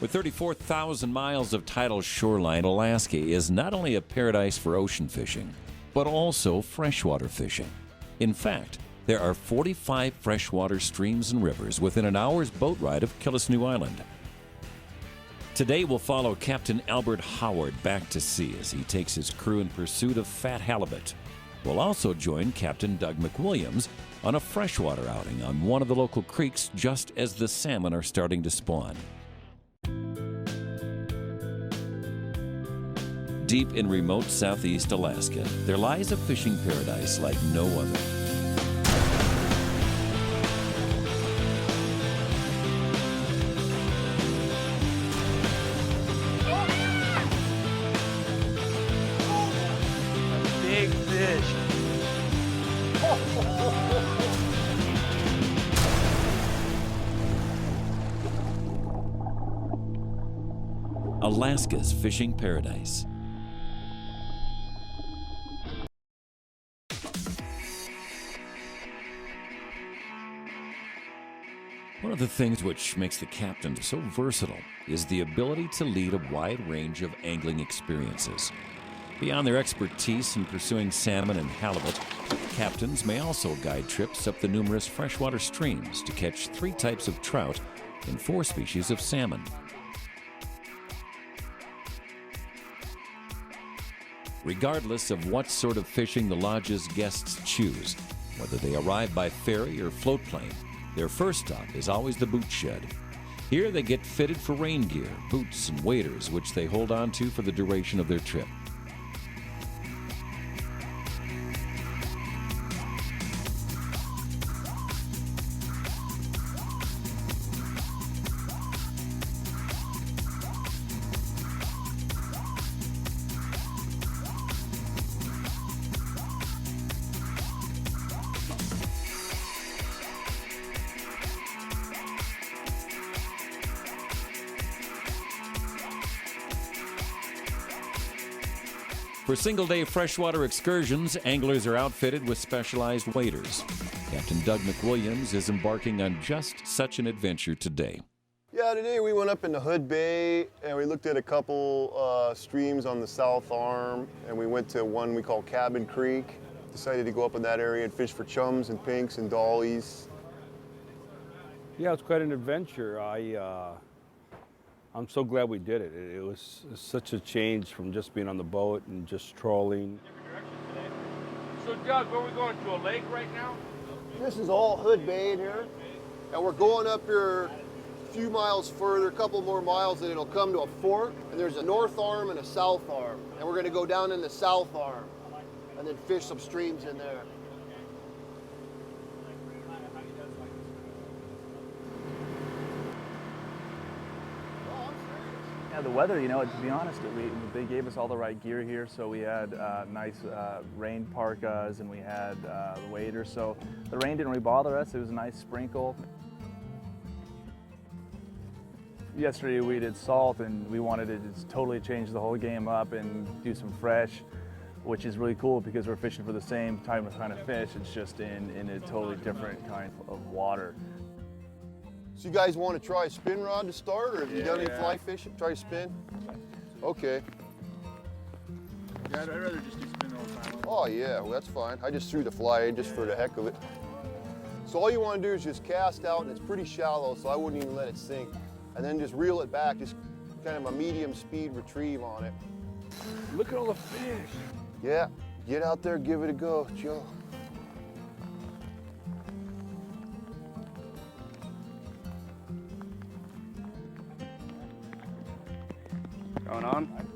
With 34,000 miles of tidal shoreline, Alaska is not only a paradise for ocean fishing, but also freshwater fishing. In fact, there are 45 freshwater streams and rivers within an hour's boat ride of Killisnoo Island. Today we'll follow Captain Albert Howard back to sea as he takes his crew in pursuit of fat halibut. We'll also join Captain Doug McQuilliam on a freshwater outing on one of the local creeks just as the salmon are starting to spawn. Deep in remote southeast Alaska, there lies a fishing paradise like no other. Big fish. Alaska's fishing paradise. One of the things which makes the captain so versatile is the ability to lead a wide range of angling experiences. Beyond their expertise in pursuing salmon and halibut, captains may also guide trips up the numerous freshwater streams to catch 3 types of trout and 4 species of salmon. Regardless of what sort of fishing the lodge's guests choose, whether they arrive by ferry or float plane, their first stop is always the boot shed. Here they get fitted for rain gear, boots, and waders, which they hold on to for the duration of their trip. For single-day freshwater excursions, anglers are outfitted with specialized waders. Captain Doug McQuilliam is embarking on just such an adventure today. Yeah, today we went up into Hood Bay and we looked at a couple streams on the south arm, and we went to one we call Cabin Creek. Decided to go up in that area and fish for chums and pinks and dollies. Yeah, it's quite an adventure. I'm so glad we did it. It was such a change from just being on the boat and just trolling. So Doug, where are we going, to a lake right now? This is all Hood Bay in here, and we're going up here a few miles further, a couple more miles, and it'll come to a fork, and there's a north arm and a south arm, and we're going to go down in the south arm and then fish some streams in there. Yeah, the weather, you know, to be honest, they gave us all the right gear here, so we had nice rain parkas and we had the waders, so the rain didn't really bother us. It was a nice sprinkle. Yesterday we did salt, and we wanted to just totally change the whole game up and do some fresh, which is really cool because we're fishing for the same type of kind of fish. It's just in a totally different kind of water. So you guys want to try a spin rod to start, or have you done any fly fishing? Try to spin? Okay. Yeah, I'd rather just do spin all the time. Oh yeah, well that's fine. I just threw the fly in just for the heck of it. So all you want to do is just cast out, and it's pretty shallow, so I wouldn't even let it sink. And then just reel it back, just kind of a medium speed retrieve on it. Look at all the fish. Yeah, get out there, give it a go, Joe. Going on?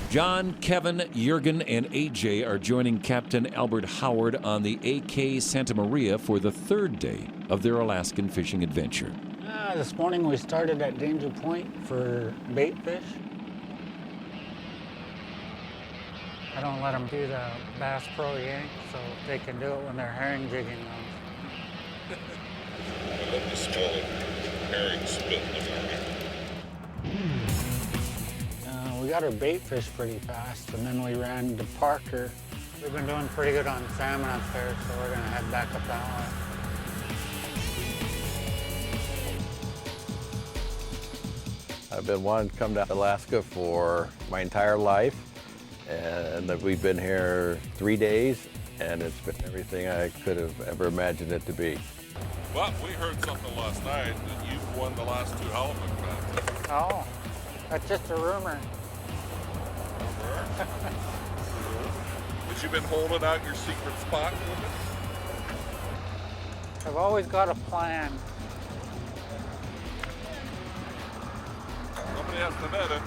John, Kevin, Jurgen, and AJ are joining Captain Albert Howard on the AK Santa Maria for the 3rd day of their Alaskan fishing adventure. This morning we started at Danger Point for bait fish. I don't let them do the Bass Pro yank, so they can do it when they're herring jigging them. I love the smell of herring spit in the morning. We got our bait fish pretty fast, and then we ran to Parker. We've been doing pretty good on salmon up there, so we're gonna head back up that way. I've been wanting to come to Alaska for my entire life, and we've been here 3 days, and it's been everything I could have ever imagined it to be. But we heard something last night that you've won the last 2 halibut contests. Oh, that's just a rumor. But you've been holding out your secret spot with it? I've always got a plan. Somebody has to net it.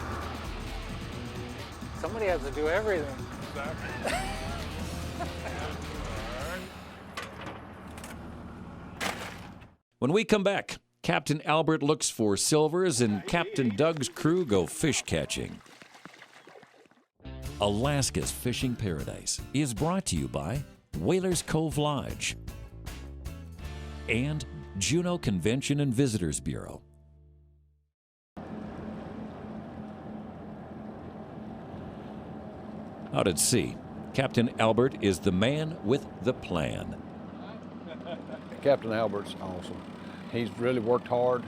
Somebody has to do everything. Exactly. When we come back, Captain Albert looks for silvers and Captain Doug's crew go fish catching. Alaska's Fishing Paradise is brought to you by Whalers Cove Lodge and Juneau Convention and Visitors Bureau. Out at sea, Captain Albert is the man with the plan. Captain Albert's awesome. He's really worked hard,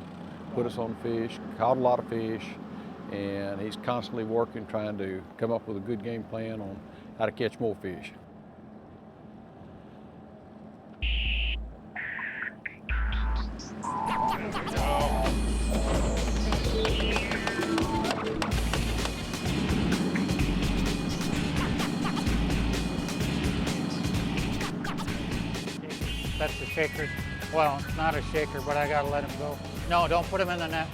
put us on fish, caught a lot of fish, and he's constantly working, trying to come up with a good game plan on how to catch more fish. That's the shaker. Well, it's not a shaker, but I gotta let him go. No, don't put him in the net.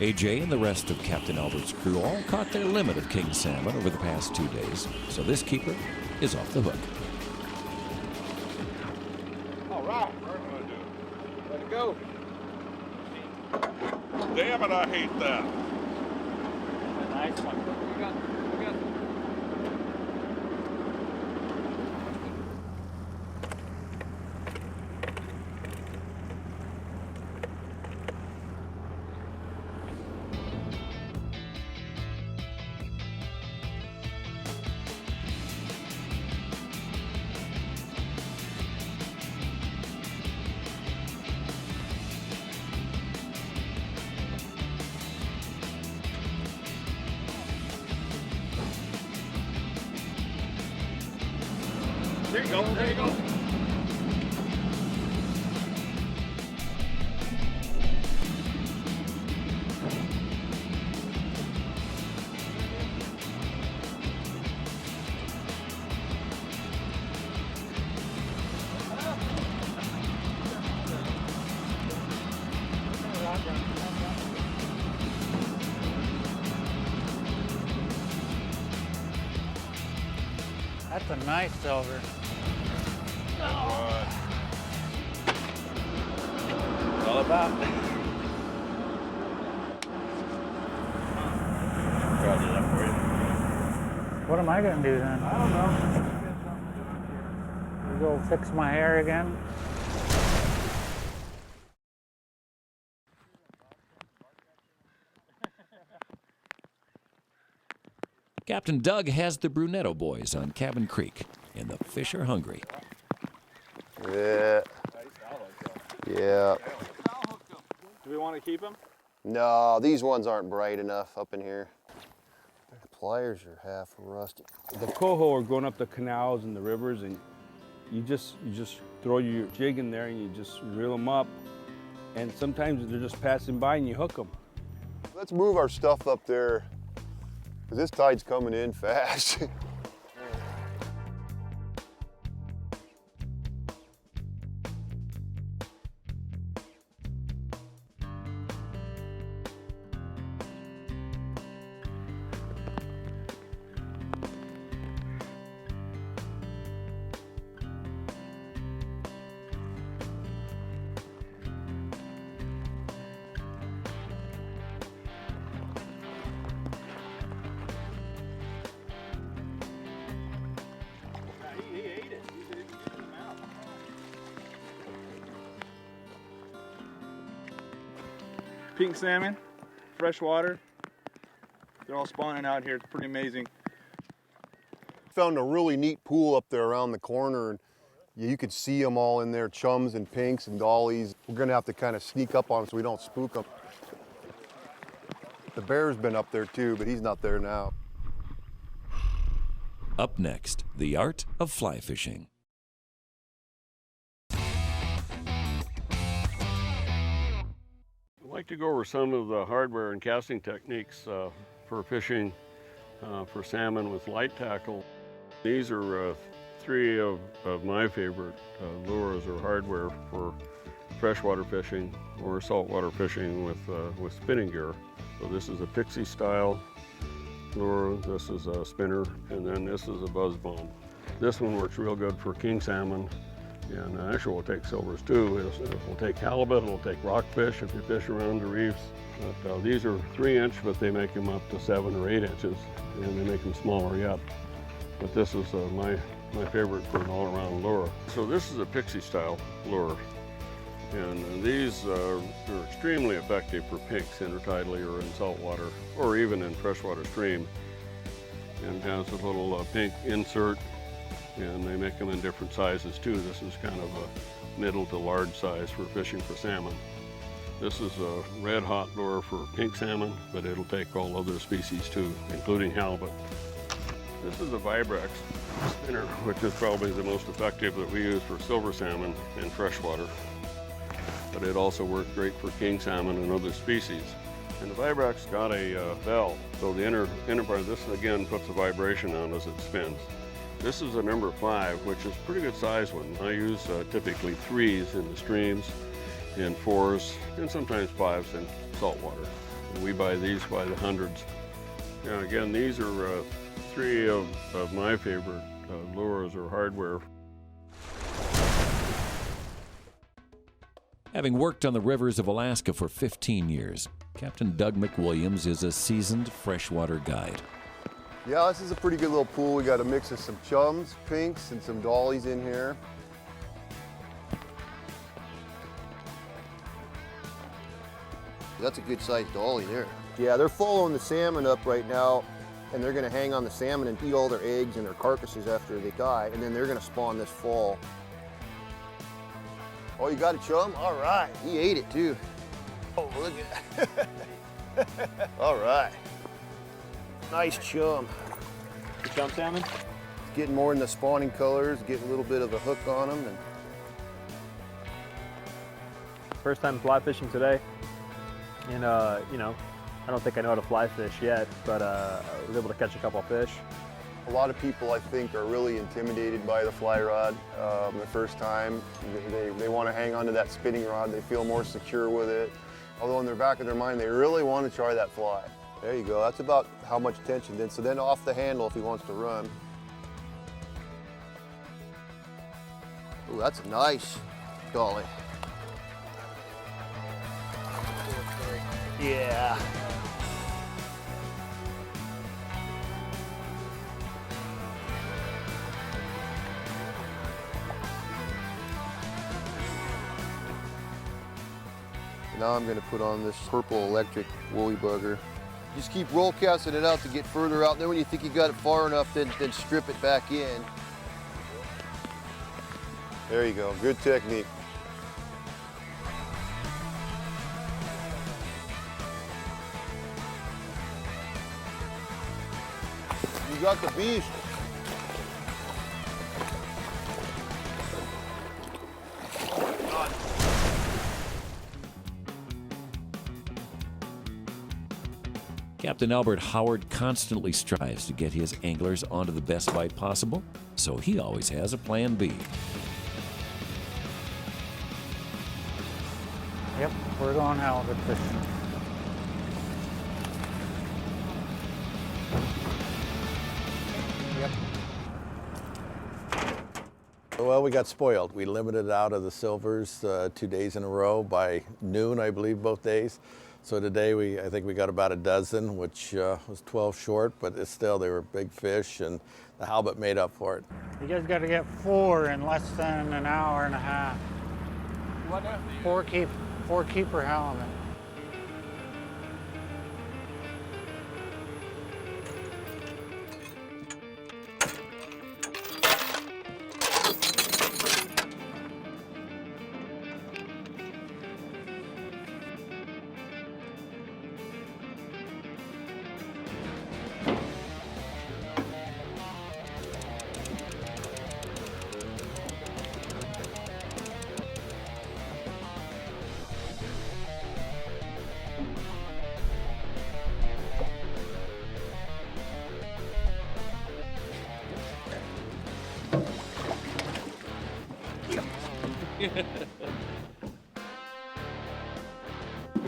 AJ and the rest of Captain Albert's crew all caught their limit of king salmon over the past 2 days, so this keeper is off the hook. All right, what are we gonna do? Let it go. Damn it, I hate that. A nice one. We got. There you go, there you go. That's a nice silver. It's all about. Try to do that for you. What am I gonna do then? I don't know. You go fix my hair again? Captain Doug has the Brunetto boys on Cabin Creek, and the fish are hungry. Yeah. Yeah. Do we want to keep him? No, these ones aren't bright enough up in here. The pliers are half rusty. The coho are going up the canals and the rivers, and you just throw your jig in there and you just reel them up. And sometimes they're just passing by and you hook them. Let's move our stuff up there, because this tide's coming in fast. Pink salmon, freshwater. They're all spawning out here. It's pretty amazing. Found a really neat pool up there around the corner, and you could see them all in there, chums and pinks and dollies. We're gonna have to kind of sneak up on them so we don't spook them. The bear's been up there too, but he's not there now. Up next, the art of fly fishing. I'd like to go over some of the hardware and casting techniques for fishing for salmon with light tackle. These are three of my favorite lures or hardware for freshwater fishing or saltwater fishing with spinning gear. So this is a pixie style lure, this is a spinner, and then this is a buzz bomb. This one works real good for king salmon, and actually we'll take silvers too. We'll take halibut, it'll take rockfish if you fish around the reefs. But, these are 3-inch, but they make them up to 7 or 8 inches, and they make them smaller yet. But this is my favorite for an all-around lure. So this is a pixie style lure. And these are extremely effective for pinks intertidally or in saltwater or even in freshwater stream. And has a little pink insert, and they make them in different sizes too. This is kind of a middle to large size for fishing for salmon. This is a red hot lure for pink salmon, but it'll take all other species too, including halibut. This is a Vibrex spinner, which is probably the most effective that we use for silver salmon in freshwater. But it also works great for king salmon and other species. And the Vibrex got a bell, so the inner part, this again puts a vibration on as it spins. This is a number 5, which is a pretty good size one. I use typically 3s in the streams, and 4s, and sometimes 5s in saltwater. And we buy these by the hundreds. Now again, these are 3 of my favorite lures or hardware. Having worked on the rivers of Alaska for 15 years, Captain Doug McQuilliam is a seasoned freshwater guide. Yeah, this is a pretty good little pool. We got a mix of some chums, pinks, and some dollies in here. That's a good sized dolly there. Yeah, they're following the salmon up right now, and they're gonna hang on the salmon and eat all their eggs and their carcasses after they die, and then they're gonna spawn this fall. Oh, you got a chum? All right, he ate it too. Oh, look at that. All right. Nice chum. The chum salmon? Getting more in the spawning colors, getting a little bit of a hook on them. And First time fly fishing today. And, you know, I don't think I know how to fly fish yet, but I was able to catch a couple of fish. a lot of people, I think, are really intimidated by the fly rod the first time. They want to hang on to that spinning rod. They feel more secure with it. Although in the back of their mind, they really want to try that fly. There you go. That's about how much tension then. So then off the handle if he wants to run. Oh, that's a nice dolly. Yeah. Now I'm going to put on this purple electric woolly bugger. Just keep roll casting it out to get further out. Then when you think you got it far enough, then strip it back in. There you go, good technique. You got the beast. Captain Albert Howard constantly strives to get his anglers onto the best bite possible, so he always has a plan B. Yep, we're going halibut fishing. Yep. Well, we got spoiled. We limited out of the silvers 2 days in a row by noon, I believe, both days. So today I think we got about a dozen, which was 12 short, but still they were big fish, and the halibut made up for it. You guys got to get 4 in less than an hour and a half. What? 4 keeper halibut.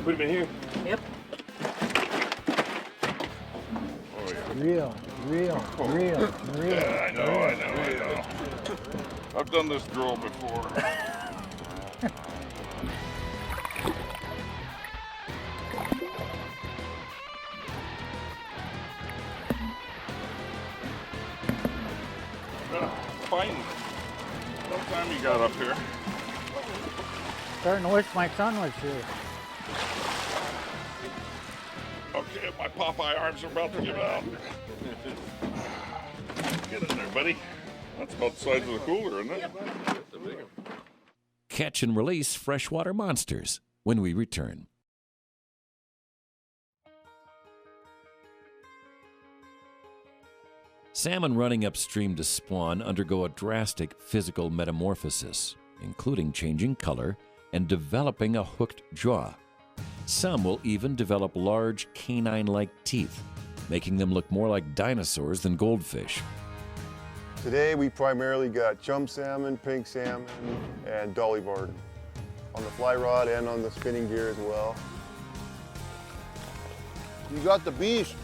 Put him in here. Yep. Oh, yeah. Real. Yeah, I know. I've done this drill before. Fine. Sometime you got up here. Starting to wish my son was here. Okay, my Popeye arms are about to give out. Get in there, buddy. That's about the size of the cooler, isn't it? Catch and release freshwater monsters when we return. Salmon running upstream to spawn undergo a drastic physical metamorphosis, including changing color and developing a hooked jaw. Some will even develop large canine-like teeth, making them look more like dinosaurs than goldfish. Today we primarily got chum salmon, pink salmon, and dolly varden on the fly rod and on the spinning gear as well. You got the beast.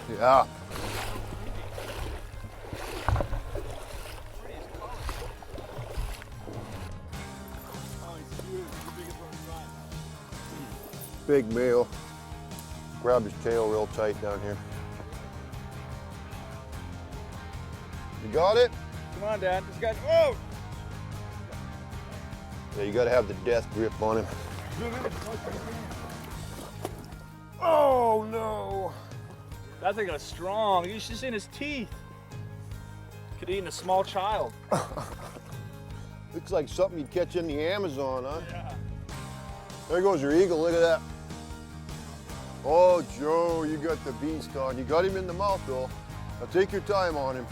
Yeah. Big male. Grab his tail real tight down here. You got it? Come on, Dad. This guy's. Oh! Yeah, you gotta have the death grip on him. Oh, no. That thing is strong. You should have seen his teeth. Could have eaten a small child. Looks like something you'd catch in the Amazon, huh? Yeah. There goes your eagle, look at that. Oh, Joe, you got the beast on. You got him in the mouth, though. Now take your time on him.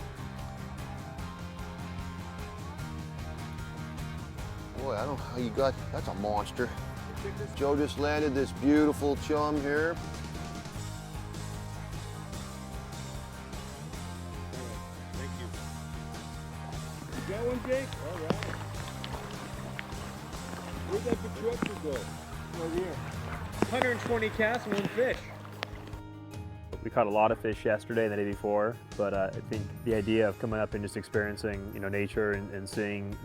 Boy, I don't know how you got, that's a monster. Joe just landed this beautiful chum here. Thank you. You got one, Jake? All right. Where'd that patchwork go? Right here. 120 casts and one fish. We caught a lot of fish yesterday and the day before, but I think the idea of coming up and just experiencing, nature and seeing,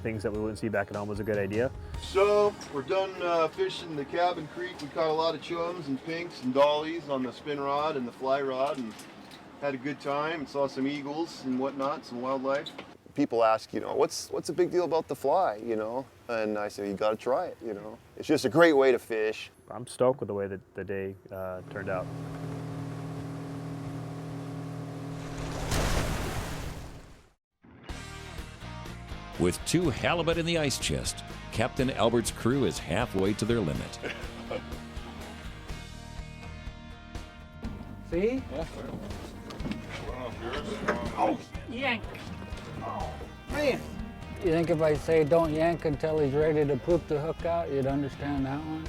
things that we wouldn't see back at home was a good idea. So, we're done fishing the Cabin Creek. We caught a lot of chums and pinks and dollies on the spin rod and the fly rod and had a good time and saw some eagles and whatnot, some wildlife. People ask, what's the big deal about the fly, And I say, you gotta try it, It's just a great way to fish. I'm stoked with the way that the day turned out. With 2 halibut in the ice chest, Captain Albert's crew is halfway to their limit. See? Yeah. Oh, yank. Oh, man. You think if I say don't yank until he's ready to poop the hook out, you'd understand that one?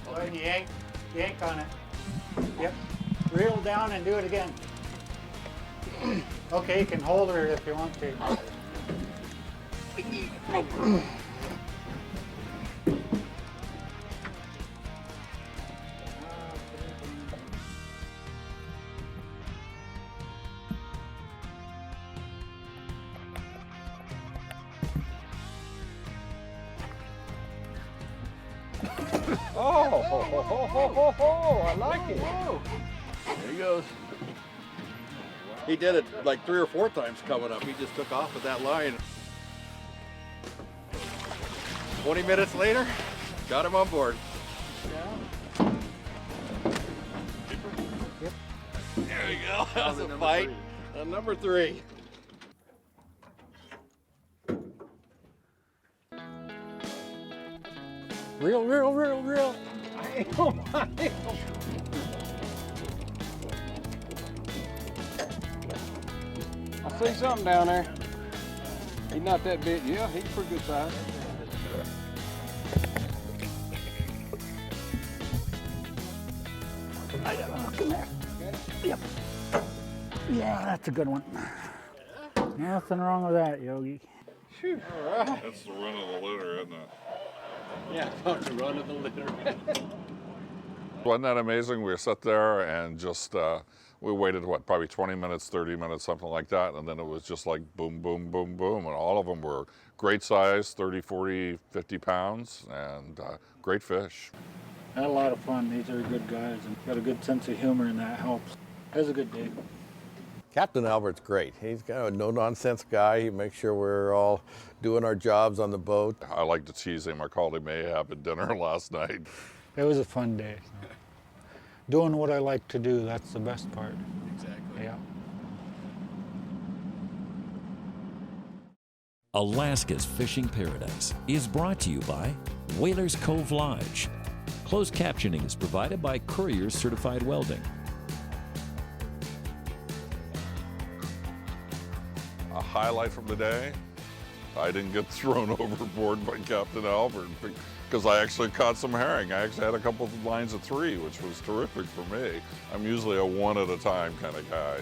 Go ahead and yank on it. Yep. Reel down and do it again. Okay, you can hold her if you want to. I like it. There he goes. He did it like 3 or 4 times coming up. He just took off with that line. 20 minutes later, got him on board. Yeah. Yep. There you go. That was a fight. Number 3. Reel. I see something down there. He's not that big. Yeah, he's pretty good size. I got a hook in there. Yep. Yeah, that's a good one. Nothing wrong with that, Yogi. That's the run of the litter, isn't it? Yeah, the run of the litter. Wasn't that amazing? We sat there and just, we waited, what, probably 20 minutes, 30 minutes, something like that. And then it was just like boom, boom, boom, boom. And all of them were great size, 30, 40, 50 pounds, and great fish. I had a lot of fun. These are good guys and got a good sense of humor, and that helps. It was a good day. Captain Albert's great. He's kind of a no-nonsense guy. He makes sure we're all doing our jobs on the boat. I like to tease him. I called him Ahab at dinner last night. It was a fun day. Doing what I like to do, that's the best part. Exactly. Yeah. Alaska's fishing paradise is brought to you by Whalers Cove Lodge. Closed captioning is provided by Courier's Certified Welding. A highlight from the day, I didn't get thrown overboard by Captain Albert because I actually caught some herring. I actually had a couple of lines of 3, which was terrific for me. I'm usually a one at a time kind of guy.